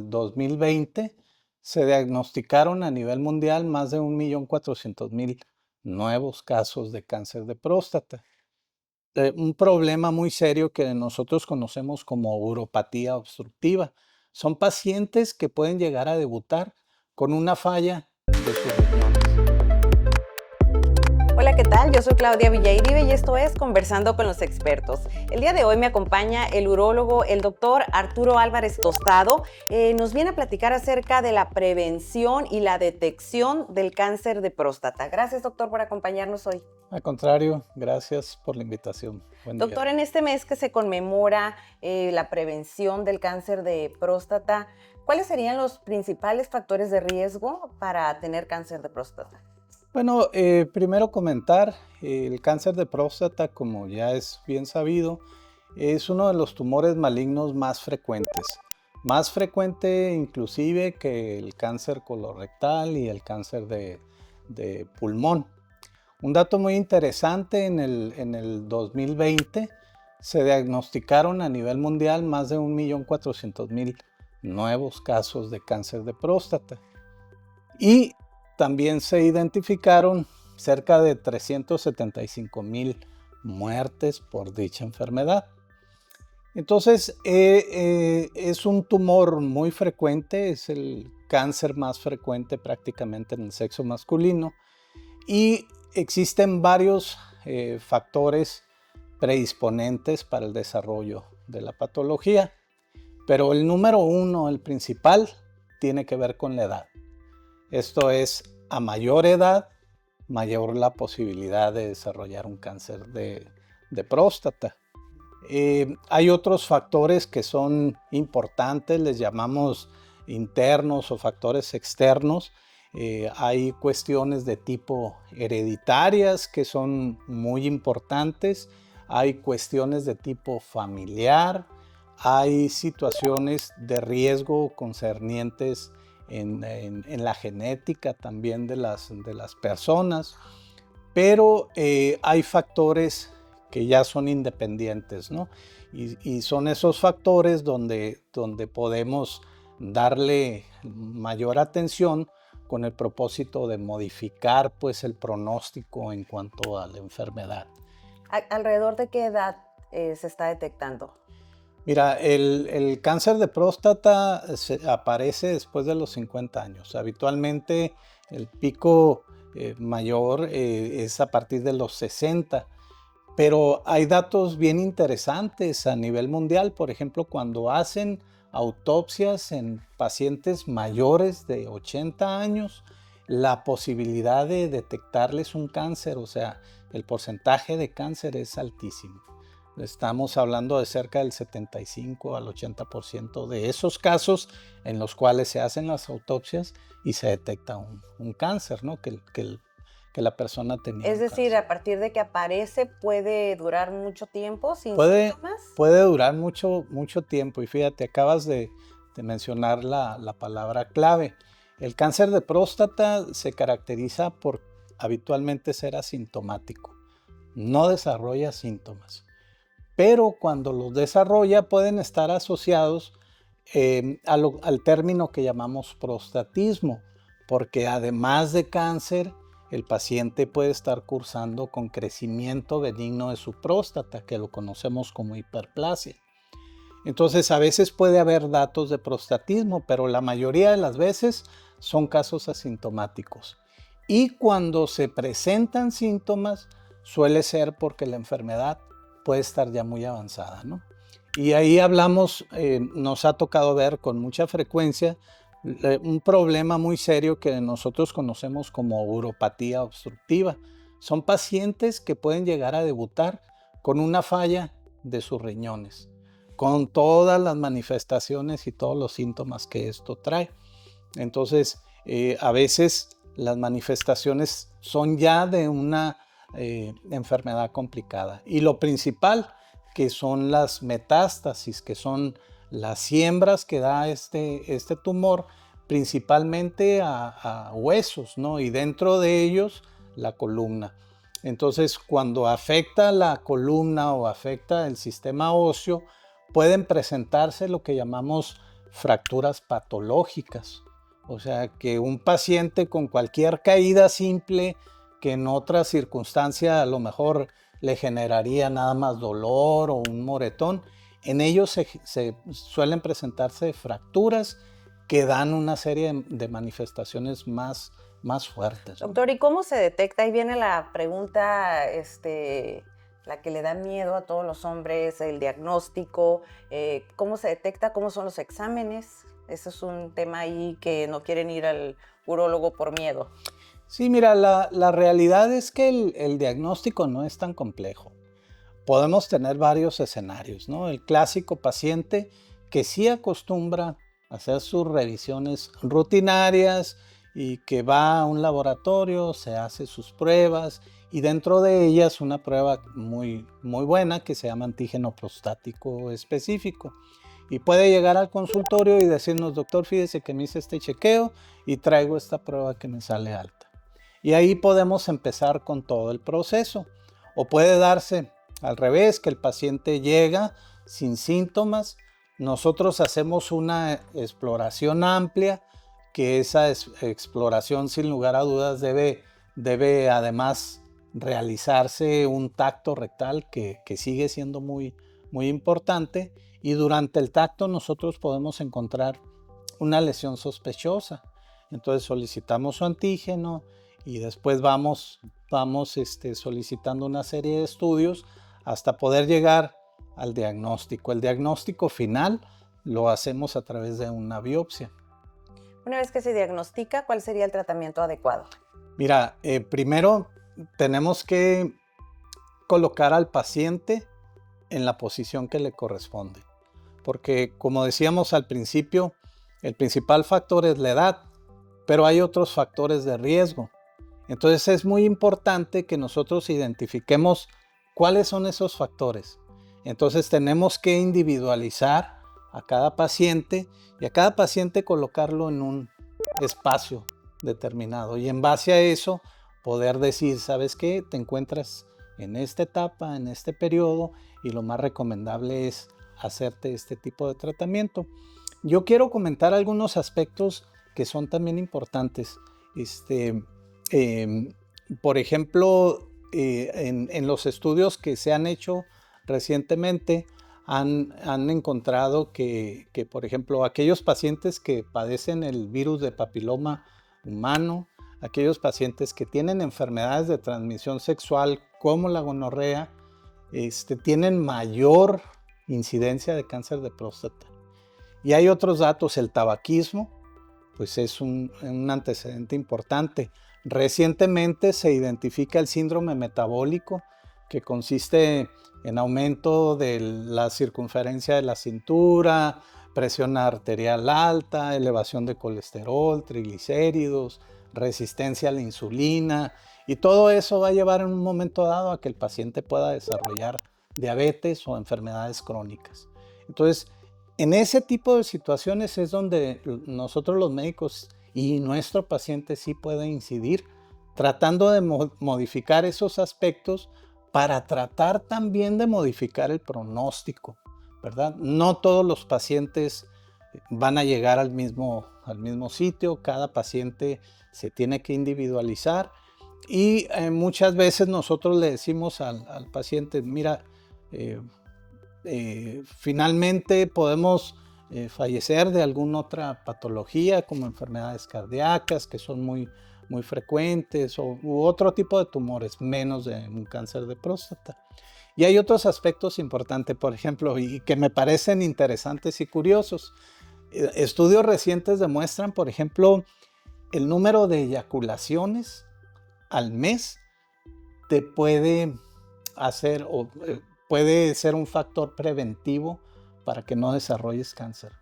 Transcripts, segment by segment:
2020 se diagnosticaron a nivel mundial más de 1.400.000 nuevos casos de cáncer de próstata. Un problema muy serio que nosotros conocemos como uropatía obstructiva. Son pacientes que pueden llegar a debutar con una falla de sus riñones. Hola, ¿qué tal? Yo soy Claudia Villairibe y esto es Conversando con los Expertos. El día de hoy me acompaña el urólogo, el doctor Arturo Álvarez Tostado. Nos viene a platicar acerca de la prevención y la detección del cáncer de próstata. Gracias, doctor, por acompañarnos hoy. Al contrario, gracias por la invitación. Buen día. Doctor, en este mes que se conmemora la prevención del cáncer de próstata, ¿cuáles serían los principales factores de riesgo para tener cáncer de próstata? Bueno, primero comentar, el cáncer de próstata, como ya es bien sabido, es uno de los tumores malignos más frecuentes. Más frecuente inclusive que el cáncer colorectal y el cáncer de pulmón. Un dato muy interesante, en el 2020 se diagnosticaron a nivel mundial más de 1.400.000 nuevos casos de cáncer de próstata. Y también se identificaron cerca de 375.000 muertes por dicha enfermedad. Entonces, es un tumor muy frecuente, es el cáncer más frecuente prácticamente en el sexo masculino y existen varios factores predisponentes para el desarrollo de la patología, pero el número uno, el principal, tiene que ver con la edad. Esto es, a mayor edad, mayor la posibilidad de desarrollar un cáncer de próstata. Hay otros factores que son importantes, les llamamos internos o factores externos. Hay cuestiones de tipo hereditarias que son muy importantes. Hay cuestiones de tipo familiar. Hay situaciones de riesgo concernientes en la genética también de las personas, pero hay factores que ya son independientes, ¿no? Y son esos factores donde podemos darle mayor atención con el propósito de modificar pues, el pronóstico en cuanto a la enfermedad. ¿Alrededor de qué edad se está detectando? Mira, el cáncer de próstata aparece después de los 50 años. Habitualmente el pico mayor es a partir de los 60, pero hay datos bien interesantes a nivel mundial. Por ejemplo, cuando hacen autopsias en pacientes mayores de 80 años, la posibilidad de detectarles un cáncer, o sea, el porcentaje de cáncer es altísimo. Estamos hablando de cerca del 75 al 80% de esos casos en los cuales se hacen las autopsias y se detecta un cáncer, ¿no? Que la persona tenía. Es decir, a partir de que aparece, ¿puede durar mucho tiempo sin síntomas? Puede durar mucho tiempo. Y fíjate, acabas de mencionar la palabra clave. El cáncer de próstata se caracteriza por habitualmente ser asintomático. No desarrolla síntomas. Pero cuando los desarrolla pueden estar asociados al término que llamamos prostatismo, porque además de cáncer, el paciente puede estar cursando con crecimiento benigno de su próstata, que lo conocemos como hiperplasia. Entonces, a veces puede haber datos de prostatismo, pero la mayoría de las veces son casos asintomáticos. Y cuando se presentan síntomas, suele ser porque la enfermedad puede estar ya muy avanzada, ¿no? Y ahí hablamos, nos ha tocado ver con mucha frecuencia un problema muy serio que nosotros conocemos como uropatía obstructiva. Son pacientes que pueden llegar a debutar con una falla de sus riñones, con todas las manifestaciones y todos los síntomas que esto trae. Entonces, a veces las manifestaciones son ya de una enfermedad complicada. Y lo principal, que son las metástasis, que son las siembras que da este tumor, principalmente a huesos, ¿no? Y dentro de ellos la columna. Entonces, cuando afecta la columna o afecta el sistema óseo, pueden presentarse lo que llamamos fracturas patológicas. O sea, que un paciente con cualquier caída simple que en otra circunstancia a lo mejor le generaría nada más dolor o un moretón, en ellos se suelen presentarse fracturas que dan una serie de manifestaciones más fuertes, ¿no? Doctor, ¿y cómo se detecta? Ahí viene la pregunta, la que le da miedo a todos los hombres, el diagnóstico. ¿Cómo se detecta? ¿Cómo son los exámenes? Eso es un tema ahí que no quieren ir al urólogo por miedo. Sí, mira, la realidad es que el diagnóstico no es tan complejo. Podemos tener varios escenarios, ¿no? El clásico paciente que sí acostumbra a hacer sus revisiones rutinarias y que va a un laboratorio, se hace sus pruebas y dentro de ellas una prueba muy buena que se llama antígeno prostático específico. Y puede llegar al consultorio y decirnos, doctor, fíjese que me hice este chequeo y traigo esta prueba que me sale alta. Y ahí podemos empezar con todo el proceso. O puede darse al revés, que el paciente llega sin síntomas. Nosotros hacemos una exploración amplia, que esa exploración sin lugar a dudas debe además realizarse un tacto rectal que sigue siendo muy importante. Y durante el tacto nosotros podemos encontrar una lesión sospechosa. Entonces solicitamos su antígeno y después vamos solicitando una serie de estudios hasta poder llegar al diagnóstico. El diagnóstico final lo hacemos a través de una biopsia. Una vez que se diagnostica, ¿cuál sería el tratamiento adecuado? Mira, primero tenemos que colocar al paciente en la posición que le corresponde. Porque como decíamos al principio, el principal factor es la edad, pero hay otros factores de riesgo. Entonces es muy importante que nosotros identifiquemos cuáles son esos factores. Entonces tenemos que individualizar a cada paciente y a cada paciente colocarlo en un espacio determinado. Y en base a eso poder decir, ¿sabes qué? Te encuentras en esta etapa, en este periodo y lo más recomendable es hacerte este tipo de tratamiento. Yo quiero comentar algunos aspectos que son también importantes. Por ejemplo, en los estudios que se han hecho recientemente, han encontrado que, por ejemplo, aquellos pacientes que padecen el virus de papiloma humano, aquellos pacientes que tienen enfermedades de transmisión sexual como la gonorrea, tienen mayor incidencia de cáncer de próstata. Y hay otros datos, el tabaquismo, pues es un antecedente importante. Recientemente se identifica el síndrome metabólico, que consiste en aumento de la circunferencia de la cintura, presión arterial alta, elevación de colesterol, triglicéridos, resistencia a la insulina, y todo eso va a llevar en un momento dado a que el paciente pueda desarrollar diabetes o enfermedades crónicas. Entonces, en ese tipo de situaciones es donde nosotros los médicos y nuestro paciente sí puede incidir, tratando de modificar esos aspectos para tratar también de modificar el pronóstico, ¿verdad? No todos los pacientes van a llegar al mismo sitio, cada paciente se tiene que individualizar y muchas veces nosotros le decimos al paciente, mira, finalmente podemos fallecer de alguna otra patología como enfermedades cardíacas que son muy frecuentes u otro tipo de tumores, menos de un cáncer de próstata. Y hay otros aspectos importantes, por ejemplo, y que me parecen interesantes y curiosos. Estudios recientes demuestran, por ejemplo, el número de eyaculaciones al mes te puede hacer o puede ser un factor preventivo para que no desarrolles cáncer.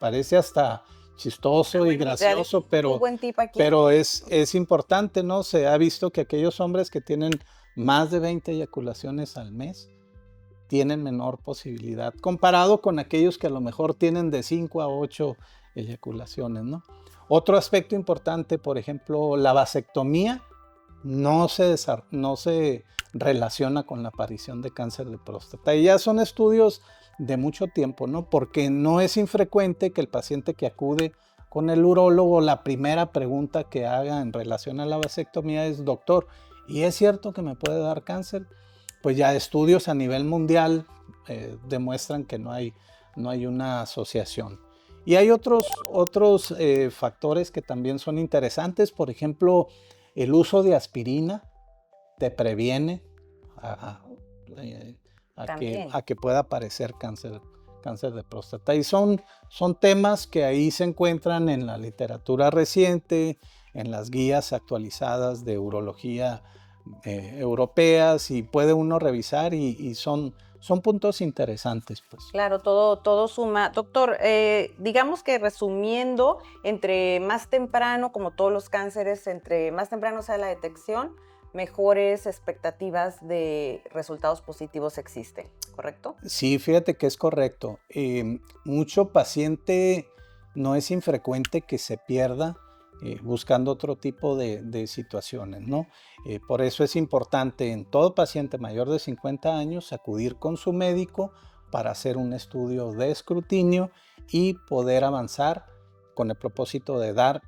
Parece hasta chistoso y gracioso, pero es importante, ¿no? Se ha visto que aquellos hombres que tienen más de 20 eyaculaciones al mes tienen menor posibilidad, comparado con aquellos que a lo mejor tienen de 5 a 8 eyaculaciones, ¿no? Otro aspecto importante, por ejemplo, la vasectomía no se relaciona con la aparición de cáncer de próstata. Y ya son estudios de mucho tiempo, ¿no? Porque no es infrecuente que el paciente que acude con el urólogo, la primera pregunta que haga en relación a la vasectomía es: doctor, ¿y es cierto que me puede dar cáncer? Pues ya estudios a nivel mundial demuestran que no hay una asociación. Y hay otros factores que también son interesantes. Por ejemplo, el uso de aspirina te previene a que pueda aparecer cáncer de próstata. Y son temas que ahí se encuentran en la literatura reciente, en las guías actualizadas de urología europeas, y puede uno revisar y son puntos interesantes, pues. Claro, todo suma. Doctor, digamos que resumiendo, entre más temprano, como todos los cánceres, entre más temprano sea la detección, mejores expectativas de resultados positivos existen, ¿correcto? Sí, fíjate que es correcto. Mucho paciente no es infrecuente que se pierda buscando otro tipo de situaciones, ¿no? Por eso es importante en todo paciente mayor de 50 años acudir con su médico para hacer un estudio de escrutinio y poder avanzar con el propósito de dar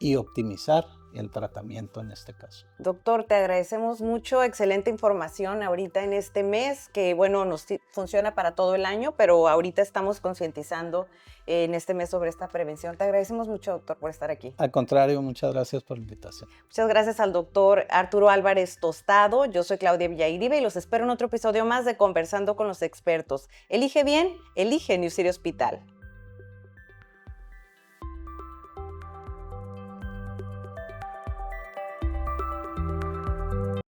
y optimizar el tratamiento en este caso. Doctor, te agradecemos mucho, excelente información ahorita en este mes, que bueno, nos funciona para todo el año, pero ahorita estamos concientizando en este mes sobre esta prevención. Te agradecemos mucho, doctor, por estar aquí. Al contrario, muchas gracias por la invitación. Muchas gracias al doctor Arturo Álvarez Tostado. Yo soy Claudia Villairibe y los espero en otro episodio más de Conversando con los Expertos. Elige bien, elige New City Hospital.